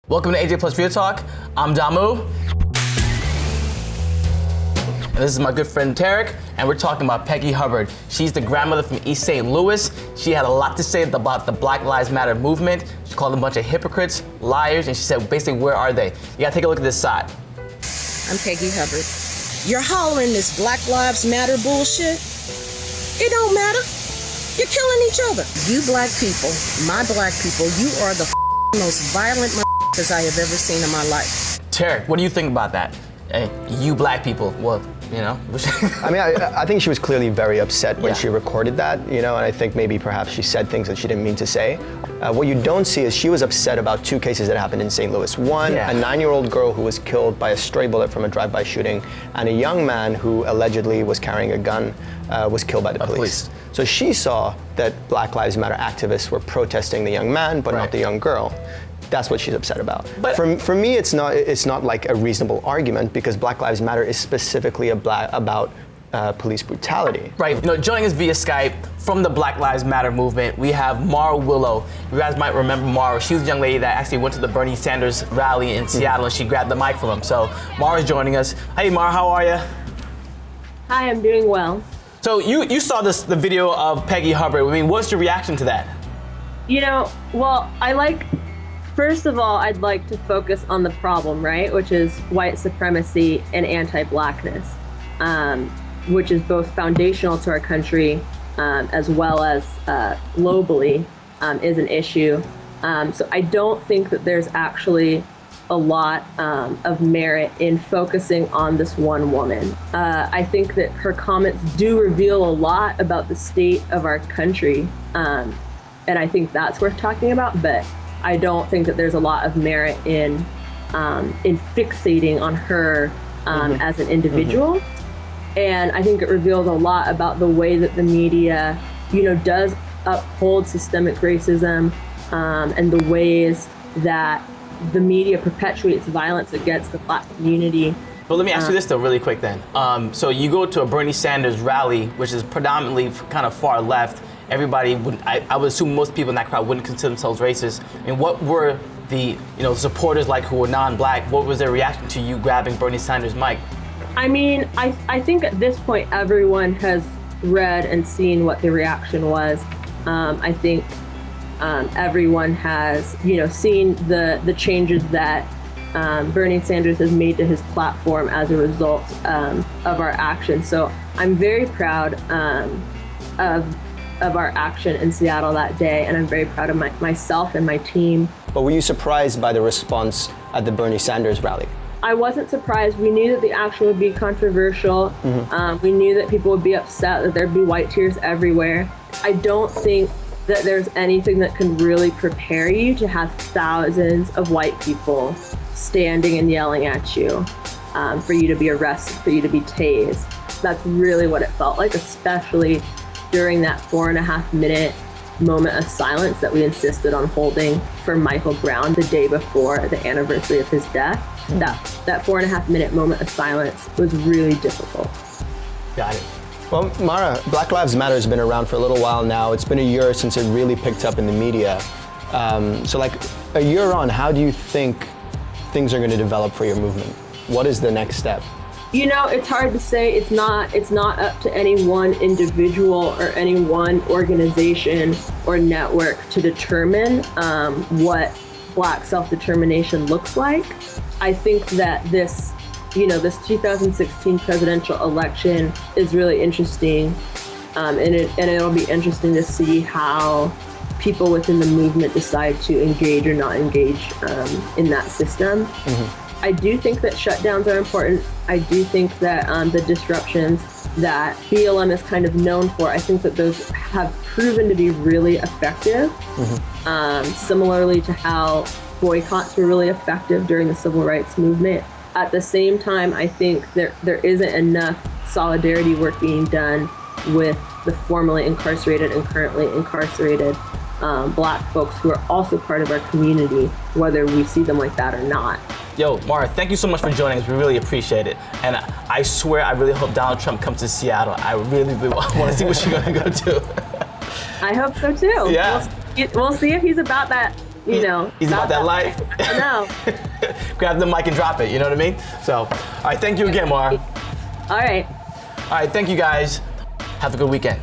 Welcome to AJ Plus Real Talk. I'm Damu. And this is my good friend Tarek, and we're talking about Peggy Hubbard. She's the grandmother from East St. Louis. She had a lot to say about the Black Lives Matter movement. She called them a bunch of hypocrites, liars, and she said, basically, where are they? You gotta take a look at this side. I'm Peggy Hubbard. You're hollering this Black Lives Matter bullshit? It don't matter. You're killing each other. You black people, my black people, you are the most violent I have ever seen in my life. Tarek, what do you think about that? Hey, you black people, well, you know. I think she was clearly very upset when she recorded that, and I think maybe perhaps she said things that she didn't mean to say. What you don't see is she was upset about two cases that happened in St. Louis. One, a 9-year-old girl who was killed by a stray bullet from a drive-by shooting, and a young man who allegedly was carrying a gun was killed by the police. So she saw that Black Lives Matter activists were protesting the young man, but not the young girl. That's what she's upset about. But for me, it's not like a reasonable argument, because Black Lives Matter is specifically about police brutality. Right. Joining us via Skype from the Black Lives Matter movement, we have Mara Willaford. You guys might remember Mara. She was a young lady that actually went to the Bernie Sanders rally in Seattle, and she grabbed the mic from him. So Mara's joining us. Hey, Mara, how are you? Hi, I'm doing well. So you saw the video of Peggy Hubbard. I mean, what's your reaction to that? First of all, I'd like to focus on the problem, right? Which is white supremacy and anti-blackness, which is both foundational to our country as well as globally is an issue. So I don't think that there's actually a lot of merit in focusing on this one woman. I think that her comments do reveal a lot about the state of our country, and I think that's worth talking about, but I don't think that there's a lot of merit in fixating on her as an individual. And I think it reveals a lot about the way that the media, does uphold systemic racism and the ways that the media perpetuates violence against the Black community. But let me ask you this though, really quick then. So you go to a Bernie Sanders rally, which is predominantly kind of far left. Everybody would, I would assume most people in that crowd wouldn't consider themselves racist. I mean, what were the supporters like who were non-black? What was their reaction to you grabbing Bernie Sanders' mic? I mean, I think at this point everyone has read and seen what the reaction was. I think everyone has seen the changes that Bernie Sanders has made to his platform as a result of our action. So I'm very proud of our action in Seattle that day, and I'm very proud of myself and my team. But were you surprised by the response at the Bernie Sanders rally? I wasn't surprised. We knew that the action would be controversial. We knew that people would be upset, that there'd be white tears everywhere. I don't think that there's anything that can really prepare you to have thousands of white people standing and yelling at you for you to be arrested, for you to be tased. That's really what it felt like, especially during that 4.5-minute moment of silence that we insisted on holding for Michael Brown the day before the anniversary of his death. That 4.5-minute moment of silence was really difficult. Got it. Well, Mara, Black Lives Matter has been around for a little while now. It's been a year since it really picked up in the media. So like a year on, how do you think things are going to develop for your movement? What is the next step? It's hard to say. It's not up to any one individual or any one organization or network to determine what Black self-determination looks like. I think that this 2016 presidential election is really interesting, and it'll be interesting to see how people within the movement decide to engage or not engage in that system. I do think that shutdowns are important. I do think that the disruptions that BLM is kind of known for, I think that those have proven to be really effective. Similarly to how boycotts were really effective during the civil rights movement. At the same time, I think there isn't enough solidarity work being done with the formerly incarcerated and currently incarcerated Black folks who are also part of our community, whether we see them like that or not. Yo, Mara, thank you so much for joining us. We really appreciate it. And I swear, I really hope Donald Trump comes to Seattle. I really want to see what you're going to go to. I hope so too. Yeah. We'll see if he's about that you know. He's about that life. No. Grab the mic and drop it, you know what I mean? So, all right, thank you again, Mara. All right. All right, thank you guys. Have a good weekend.